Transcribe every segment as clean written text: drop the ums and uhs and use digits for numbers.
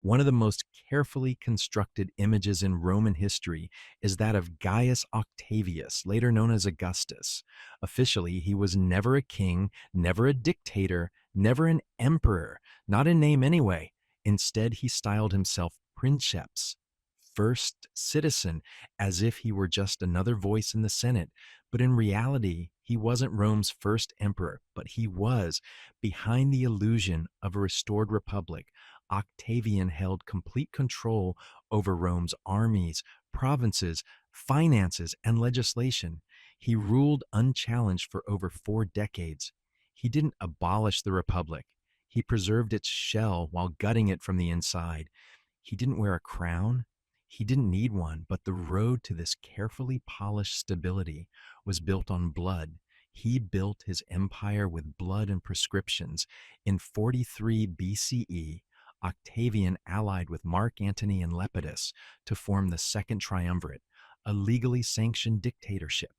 One of the most carefully constructed images in Roman history is that of Gaius Octavius, later known as Augustus. Officially, he was never a king, never a dictator, never an emperor, not in name anyway. Instead, he styled himself princeps, first citizen, as if he were just another voice in the Senate. But in reality, he wasn't Rome's first emperor, but he was. Behind the illusion of a restored republic, Octavian held complete control over Rome's armies, provinces, finances, and legislation. He ruled unchallenged for over 4 decades. He didn't abolish the republic. He preserved its shell while gutting it from the inside. He didn't wear a crown. He didn't need one, but the road to this carefully polished stability was built on blood. He built his empire with blood and prescriptions. In 43 BCE, Octavian allied with Mark Antony and Lepidus to form the Second Triumvirate, a legally sanctioned dictatorship.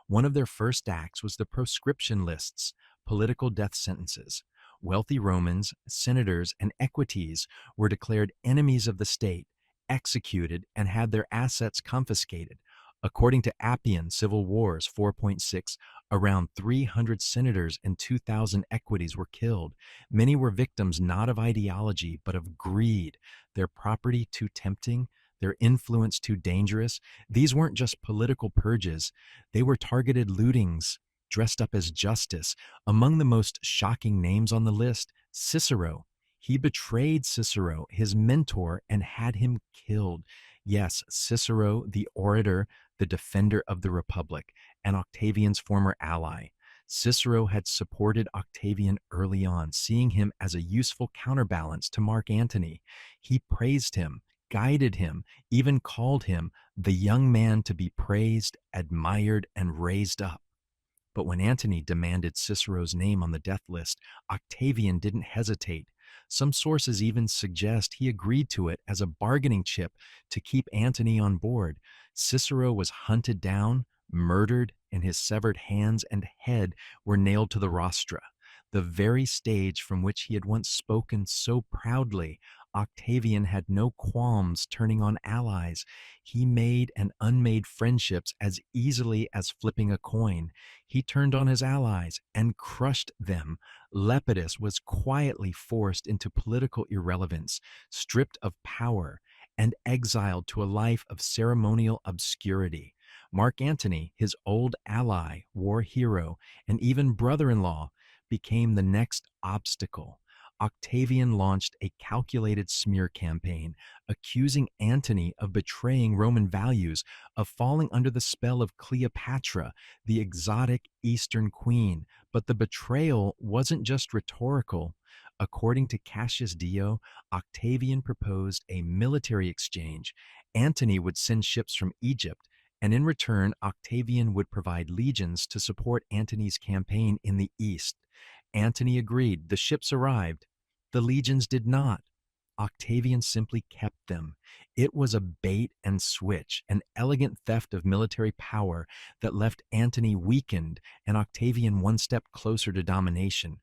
One of their first acts was the proscription lists, political death sentences. Wealthy Romans, senators, and equites were declared enemies of the state, executed, and had their assets confiscated. According to Appian Civil Wars 4.6, around 300 senators and 2,000 equites were killed. Many were victims not of ideology, but of greed, their property too tempting, their influence too dangerous. These weren't just political purges, they were targeted lootings dressed up as justice. Among the most shocking names on the list, Cicero. He betrayed Cicero, his mentor, and had him killed. Yes, Cicero, the orator, the defender of the Republic, and Octavian's former ally. Cicero had supported Octavian early on, seeing him as a useful counterbalance to Mark Antony. He praised him, guided him, even called him the young man to be praised, admired, and raised up. But when Antony demanded Cicero's name on the death list, Octavian didn't hesitate. Some sources even suggest he agreed to it as a bargaining chip to keep Antony on board. Cicero was hunted down, murdered, and his severed hands and head were nailed to the rostra, the very stage from which he had once spoken so proudly. Octavian had no qualms turning on allies. He made and unmade friendships as easily as flipping a coin. He turned on his allies and crushed them. Lepidus was quietly forced into political irrelevance, stripped of power, and exiled to a life of ceremonial obscurity. Mark Antony, his old ally, war hero, and even brother-in-law, became the next obstacle. Octavian launched a calculated smear campaign, accusing Antony of betraying Roman values, of falling under the spell of Cleopatra, the exotic Eastern queen. But the betrayal wasn't just rhetorical. According to Cassius Dio, Octavian proposed a military exchange. Antony would send ships from Egypt, and in return, Octavian would provide legions to support Antony's campaign in the east. Antony agreed. The ships arrived. The legions did not. Octavian simply kept them. It was a bait and switch, an elegant theft of military power that left Antony weakened and Octavian one step closer to domination.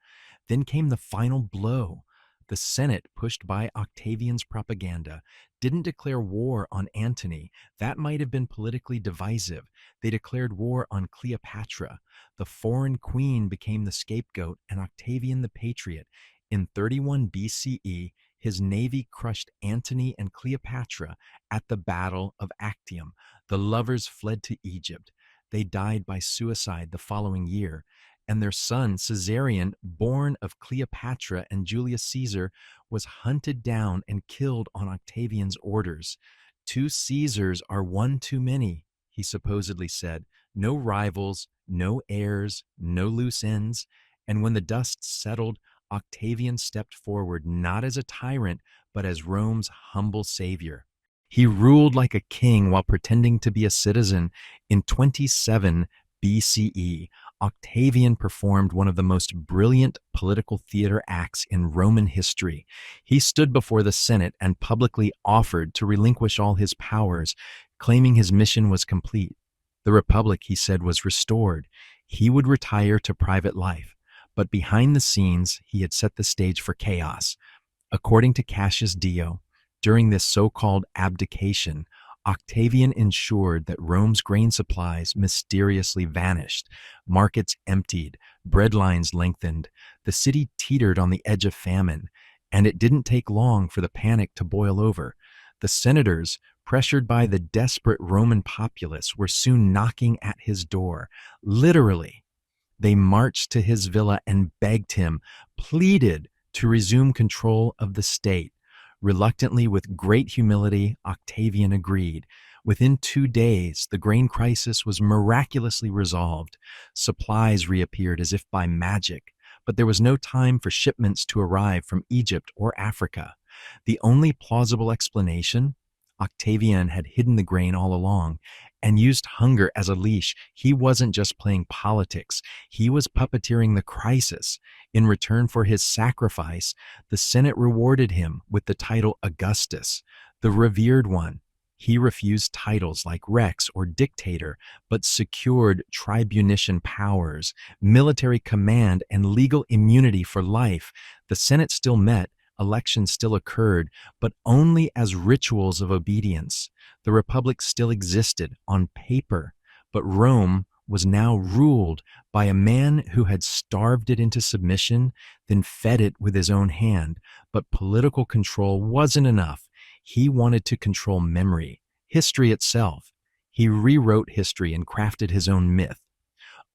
Then came the final blow. The Senate, pushed by Octavian's propaganda, didn't declare war on Antony. That might have been politically divisive. They declared war on Cleopatra. The foreign queen became the scapegoat, and Octavian the patriot. In 31 BCE, his navy crushed Antony and Cleopatra at the Battle of Actium. The lovers fled to Egypt. They died by suicide the following year, and their son, Caesarion, born of Cleopatra and Julius Caesar, was hunted down and killed on Octavian's orders. 2 Caesars are one too many, he supposedly said. No rivals, no heirs, no loose ends. And when the dust settled, Octavian stepped forward not as a tyrant, but as Rome's humble savior. He ruled like a king while pretending to be a citizen. In 27 BCE, Octavian performed one of the most brilliant political theater acts in Roman history. He stood before the Senate and publicly offered to relinquish all his powers, claiming his mission was complete. The Republic, he said, was restored. He would retire to private life. But behind the scenes, he had set the stage for chaos. According to Cassius Dio, During this so-called abdication, Octavian ensured that Rome's grain supplies mysteriously vanished, markets emptied, bread lines lengthened, the city teetered on the edge of famine, and it didn't take long for the panic to boil over. The senators, pressured by the desperate Roman populace, were soon knocking at his door. Literally, they marched to his villa and begged him, pleaded to resume control of the state. Reluctantly, with great humility, Octavian agreed. Within 2 days, the grain crisis was miraculously resolved. Supplies reappeared as if by magic, but there was no time for shipments to arrive from Egypt or Africa. The only plausible explanation? Octavian had hidden the grain all along and used hunger as a leash. He wasn't just playing politics, he was puppeteering the crisis. In return for his sacrifice, the Senate rewarded him with the title Augustus, the revered one. He refused titles like Rex or dictator, but secured tribunician powers, military command, and legal immunity for life. The Senate still met, elections still occurred, but only as rituals of obedience. The Republic still existed on paper, but Rome was now ruled by a man who had starved it into submission, then fed it with his own hand. But political control wasn't enough. He wanted to control memory, history itself. He rewrote history and crafted his own myth.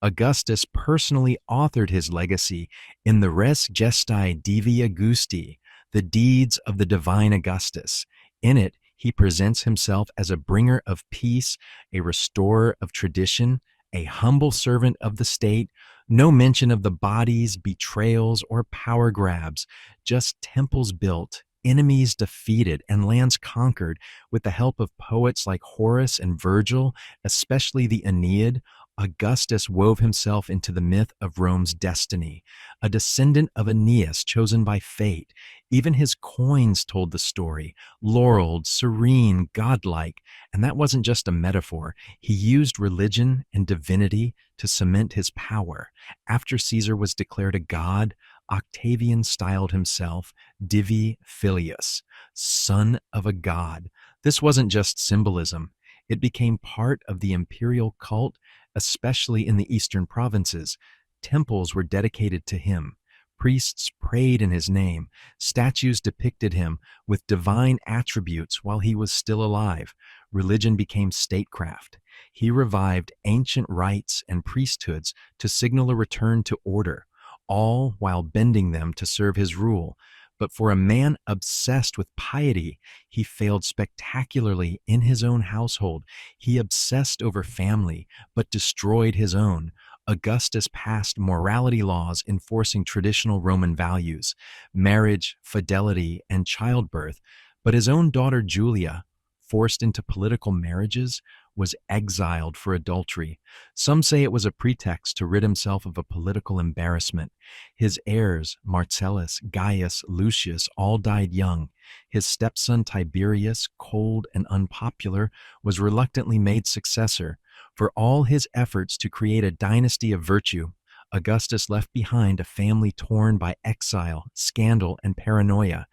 Augustus personally authored his legacy in the Res Gestae Divi Augusti, the deeds of the divine Augustus. In it, he presents himself as a bringer of peace, a restorer of tradition, a humble servant of the state. No mention of the bodies, betrayals, or power grabs, just temples built, enemies defeated, and lands conquered. With the help of poets like Horace and Virgil, especially the Aeneid, Augustus wove himself into the myth of Rome's destiny, a descendant of Aeneas chosen by fate. Even his coins told the story, laureled, serene, godlike. And that wasn't just a metaphor. He used religion and divinity to cement his power. After Caesar was declared a god, Octavian styled himself Divi Filius, son of a god. This wasn't just symbolism. It became part of the imperial cult, especially in the eastern provinces. Temples were dedicated to him. Priests prayed in his name. Statues depicted him with divine attributes while he was still alive. Religion became statecraft. He revived ancient rites and priesthoods to signal a return to order, all while bending them to serve his rule. But for a man obsessed with piety, he failed spectacularly in his own household. He obsessed over family, but destroyed his own. Augustus passed morality laws enforcing traditional Roman values, marriage, fidelity, and childbirth. But his own daughter Julia, forced into political marriages, was exiled for adultery. Some say it was a pretext to rid himself of a political embarrassment. His heirs, Marcellus, Gaius, Lucius, all died young. His stepson Tiberius, cold and unpopular, was reluctantly made successor. For all his efforts to create a dynasty of virtue, Augustus left behind a family torn by exile, scandal, and paranoia.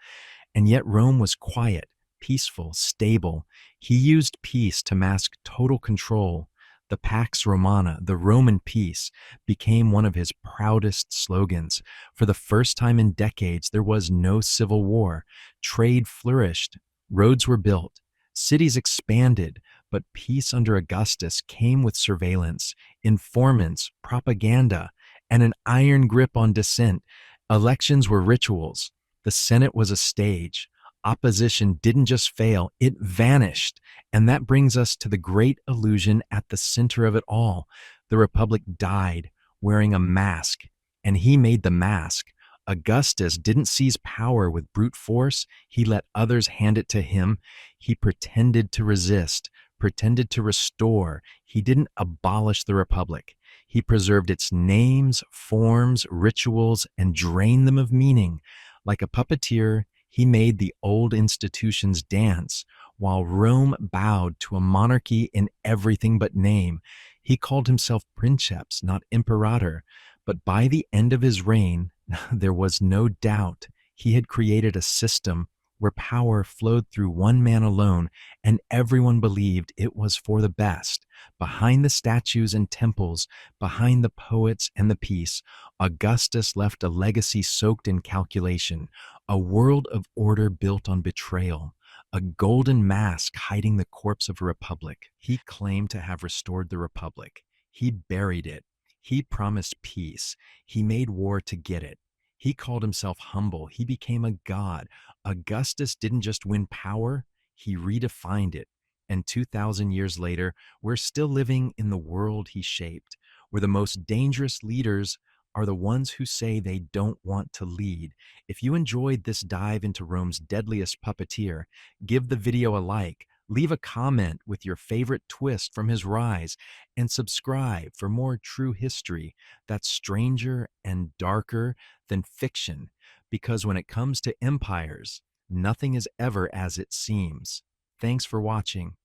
And yet Rome was quiet, peaceful, stable. He used peace to mask total control. The Pax Romana, the Roman peace, became one of his proudest slogans. For the first time in decades, there was no civil war. Trade flourished. Roads were built. Cities expanded. But peace under Augustus came with surveillance, informants, propaganda, and an iron grip on dissent. Elections were rituals. The Senate was a stage. Opposition didn't just fail, it vanished. And that brings us to the great illusion at the center of it all. The Republic died wearing a mask, and he made the mask. Augustus didn't seize power with brute force. He let others hand it to him. He pretended to resist, pretended to restore. He didn't abolish the Republic. He preserved its names, forms, rituals, and drained them of meaning. Like a puppeteer, he made the old institutions dance, while Rome bowed to a monarchy in everything but name. He called himself princeps, not imperator. But by the end of his reign, there was no doubt he had created a system where power flowed through one man alone, and everyone believed it was for the best. Behind the statues and temples, behind the poets and the peace, Augustus left a legacy soaked in calculation, a world of order built on betrayal, a golden mask hiding the corpse of a republic. He claimed to have restored the republic. He buried it. He promised peace. He made war to get it. He called himself humble. He became a god. Augustus didn't just win power, he redefined it. And 2,000 years later, we're still living in the world he shaped, where the most dangerous leaders are the ones who say they don't want to lead. If you enjoyed this dive into Rome's deadliest puppeteer, give the video a like, leave a comment with your favorite twist from his rise, and subscribe for more true history that's stranger and darker than fiction. Because when it comes to empires, nothing is ever as it seems. Thanks for watching.